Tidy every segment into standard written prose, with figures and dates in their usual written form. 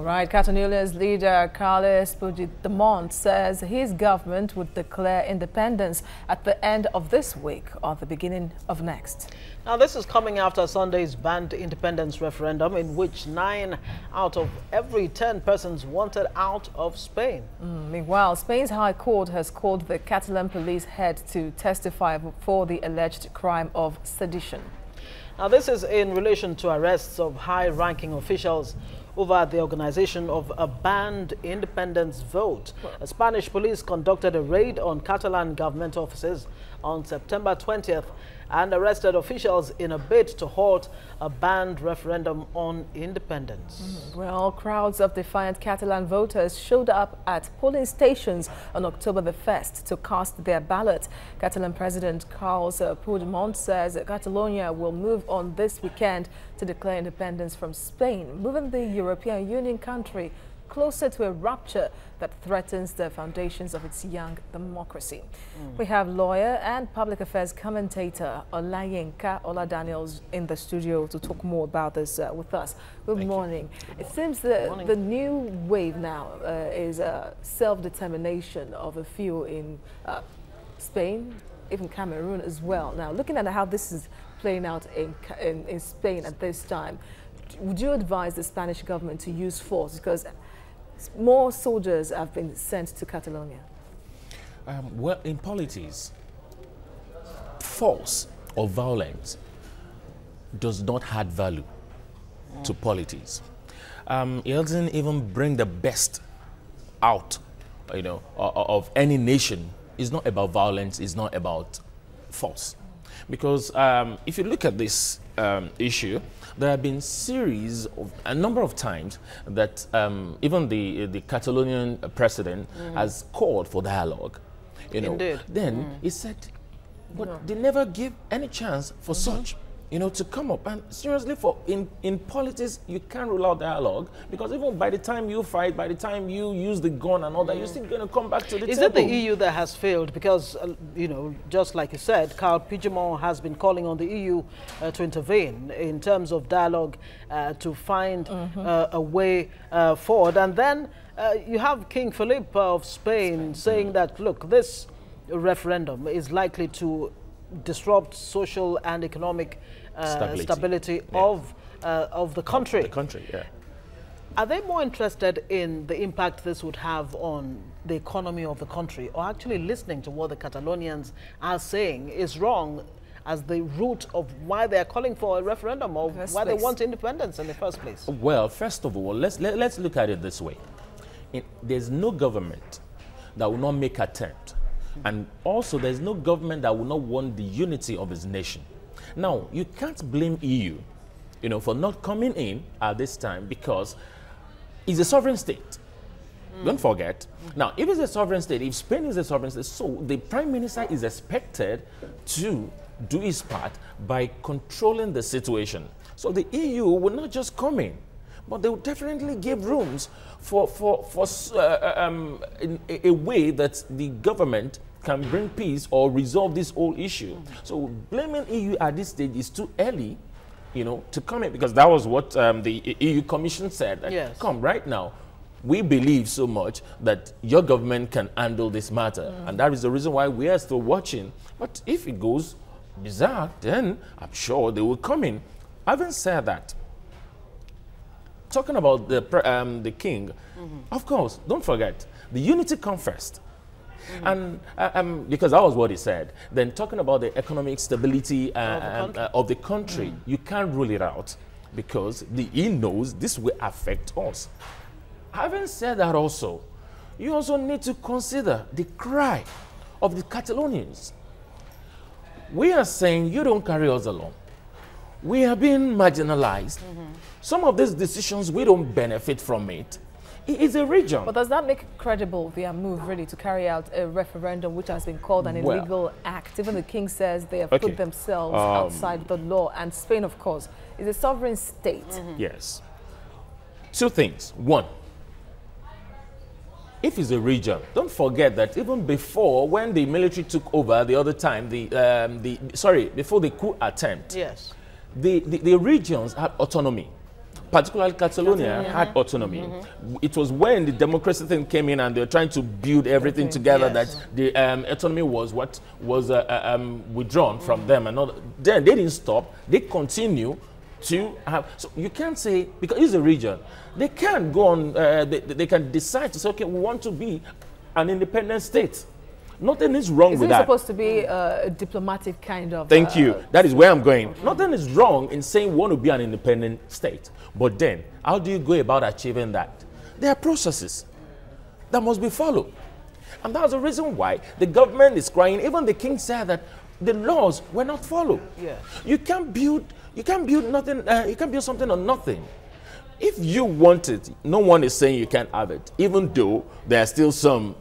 Right, Catalonia's leader Carles Puigdemont says his government would declare independence at the end of this week or the beginning of next. Now, this is coming after Sunday's banned independence referendum in which 9 out of every 10 persons wanted out of Spain. Meanwhile, Spain's High Court has called the Catalan police head to testify for the alleged crime of sedition. Now, this is in relation to arrests of high-ranking officials over the organization of a banned independence vote. Spanish police conducted a raid on Catalan government offices on September 20th and arrested officials in a bid to halt a banned referendum on independence. Well, crowds of defiant Catalan voters showed up at polling stations on October the 1st to cast their ballot. Catalan President Carles Puigdemont says Catalonia will move on this weekend to declare independence from Spain, moving the European Union country closer to a rupture that threatens the foundations of its young democracy. We have lawyer and public affairs commentator Olayinka Oladaniels in the studio to talk more about this with us. Good morning. It seems that the new wave now is self-determination of a few in Spain, even Cameroon as well. Now, looking at how this is playing out in Spain at this time, would you advise the Spanish government to use force? Because more soldiers have been sent to Catalonia. Well, in politics, force or violence does not add value to politics. It doesn't even bring the best out, of any nation. It's not about violence. It's not about force. Because if you look at this issue, there have been a number of times that even the Catalonian president has called for dialogue. Indeed. Then he said, but they never give any chance for such, to come up. And seriously, in politics, you can't rule out dialogue, because even by the time you fight, by the time you use the gun and all that, you're still going to come back to the table. Is it the EU that has failed? Because, just like you said, Carles Puigdemont has been calling on the EU to intervene in terms of dialogue to find a way forward. And then you have King Felipe of Spain saying that, look, this referendum is likely to disrupt social and economic stability of the country. Are they more interested in the impact this would have on the economy of the country, or actually listening to what the Catalonians are saying is wrong as the root of why they are calling for a referendum, or why they want independence in the first place? Well, first of all, let's look at it this way. There's no government that will not make attempt. And also, there's no government that will not want the unity of its nation. Now, you can't blame EU, for not coming in at this time, because it's a sovereign state. Don't forget. Now, if it's a sovereign state, if Spain is a sovereign state, so the Prime Minister is expected to do his part by controlling the situation. So the EU will not just come in, but they will definitely give rooms for in a way that the government can bring peace or resolve this whole issue. So blaming EU at this stage is too early, to come in, because that was what the EU Commission said. That, yes. Come right now. We believe so much that your government can handle this matter. And that is the reason why we are still watching. But if it goes bizarre, then I'm sure they will come in. Having said that, talking about the king, of course, don't forget, the unity comes first. And because that was what he said. Then talking about the economic stability of the country, you can't rule it out, because he knows this will affect us. Having said that also, you also need to consider the cry of the Catalonians. We are saying, you don't carry us along. We are being marginalized. Some of these decisions, we don't benefit from it. It is a region. But does that make credible their move, really, to carry out a referendum which has been called an illegal act? Even the king says they have put themselves outside the law. And Spain, of course, is a sovereign state. Yes. Two things. One, if it's a region, don't forget that even before, when the military took over the other time, before the coup attempt, yes, the regions had autonomy. Particularly Catalonia had autonomy. It was when the democracy thing came in and they were trying to build everything together that the autonomy was withdrawn from them. And then they didn't stop. They continue to have. So you can't say, because it's a region, they can't go on, they can decide to say, okay, we want to be an independent state. Nothing is wrong with that. It's supposed to be a diplomatic kind of... Thank you. That is where I'm going. Nothing is wrong in saying we want to be an independent state. But then, how do you go about achieving that? There are processes that must be followed. And that's the reason why the government is crying. Even the king said that the laws were not followed. Yeah. You can't build nothing, you can't build something on nothing. If you want it, no one is saying you can't have it, even though there are still some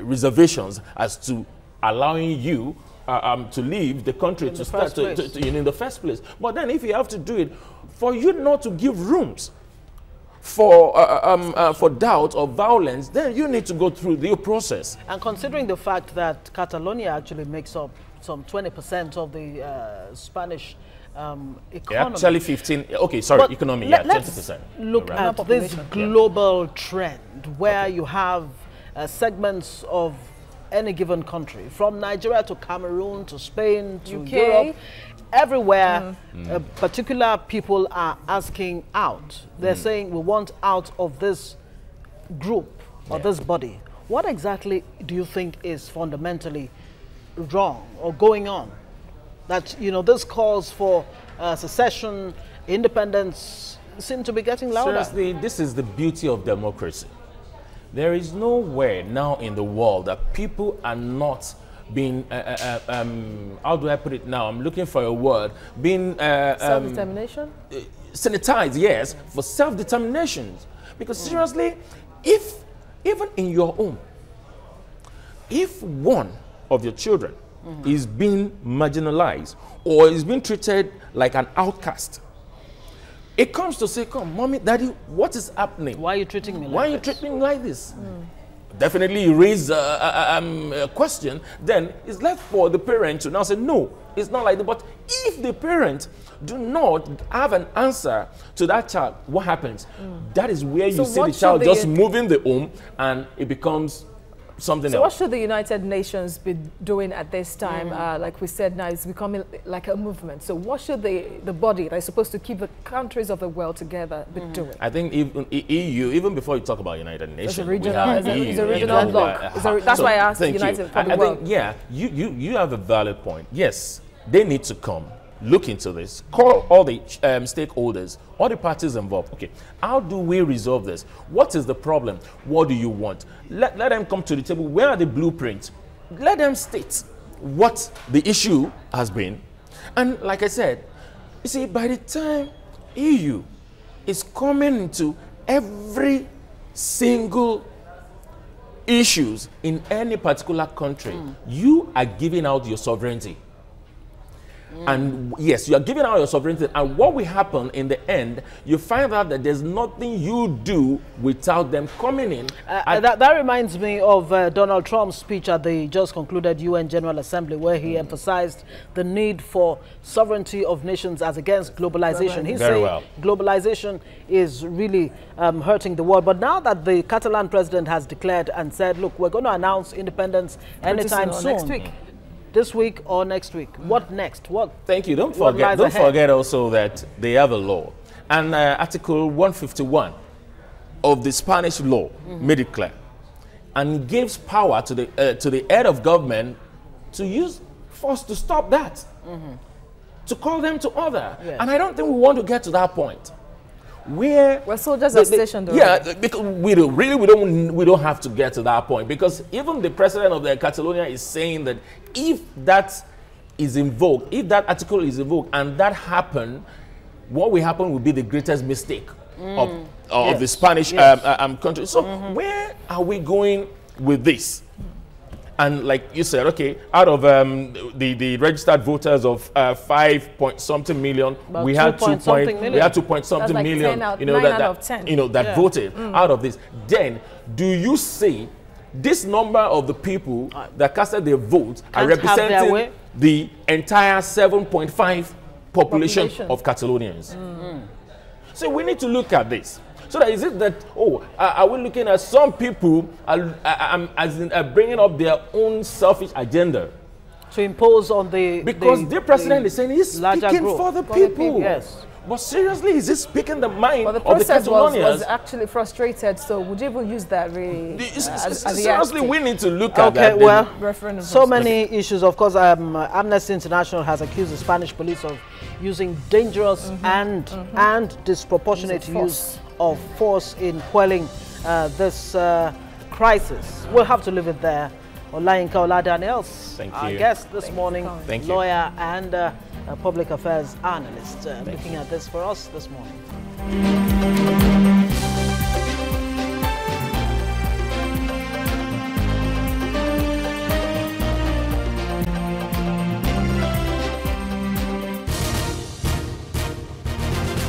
reservations as to allowing you to leave the country in the first place. But then if you have to do it, for you not to give rooms for doubt or violence, then you need to go through the process. And considering the fact that Catalonia actually makes up some 20% of the Spanish economy. Actually 15, okay, sorry, But economy, yeah, 20%. Let's look at this global trend where you have segments of any given country, from Nigeria to Cameroon to Spain to UK. Europe, everywhere particular people are asking out. They're saying we want out of this group or this body. What exactly do you think is fundamentally wrong or going on? That, you know, this calls for secession, independence seem to be getting louder. Seriously, this is the beauty of democracy. There is nowhere now in the world that people are not being, how do I put it now? I'm looking for a word. Being self-determination? Sanitized, yes, for self-determination. Because seriously, if even in your home, if one of your children is being marginalized or is being treated like an outcast, it comes to say, come, mommy, daddy, what is happening? Why are you treating me like this? Why are you treating me like this? Definitely you raise a question, then it's left for the parent to now say, no, it's not like that. But if the parent do not have an answer to that child, what happens? That is where you see the child just moving the home and it becomes something else. So what should the United Nations be doing at this time? Like we said, now it's becoming like a movement. So what should the body that is supposed to keep the countries of the world together be doing? I think even EU, even before you talk about United Nations, it's a regional bloc. That's why I asked United for the world. I think, yeah, you have a valid point. Yes, they need to come, look into this, call all the stakeholders, all the parties involved. Okay, how do we resolve this? What is the problem? What do you want? Let them come to the table. Where are the blueprints? Let them state what the issue has been. And like I said, you see, by the time EU is coming into every single issues in any particular country, you are giving out your sovereignty. And yes, you are giving out your sovereignty, and what will happen in the end, you find out that there's nothing you do without them coming in. That reminds me of Donald Trump's speech at the just concluded UN General Assembly, where he emphasized the need for sovereignty of nations as against globalization. He's saying globalization is really hurting the world. But now that the Catalan president has declared and said, look, we're going to announce independence anytime soon. Next week. This week or next week? What next? What? Thank you. Don't forget also that they have a law, and Article 151 of the Spanish law made it clear, and gives power to the head of government to use force to stop that, to call them to order. Yes. And I don't think we want to get to that point where soldiers are stationed. Yeah, because we don't have to get to that point, because even the president of the Catalonia is saying that if that is invoked, if that article is invoked and that happened, what will happen will be the greatest mistake of the Spanish country. So where are we going with this? And like you said, okay, out of the registered voters of 5-point-something million, About we had 2-point-something like million, 10 out, you know, 9 out of 10. that voted out of this. Then, do you see this number of the people that casted their votes are representing the entire 7.5 population of Catalonians? So we need to look at this. So that is it that, are we looking at some people as bringing up their own selfish agenda? To impose on the... Because the president is saying he's speaking for the people. Yes. But seriously, is he speaking the mind of the Catalonians? was actually frustrated, so would you even use that really seriously, we need to look at that. Okay, well, referendum so many issues. Of course, Amnesty International has accused the Spanish police of using dangerous and disproportionate use of force in quelling this crisis. We'll have to leave it there. Olayinka Oladaniels, our guest this morning, lawyer and public affairs analyst, looking at this for us this morning.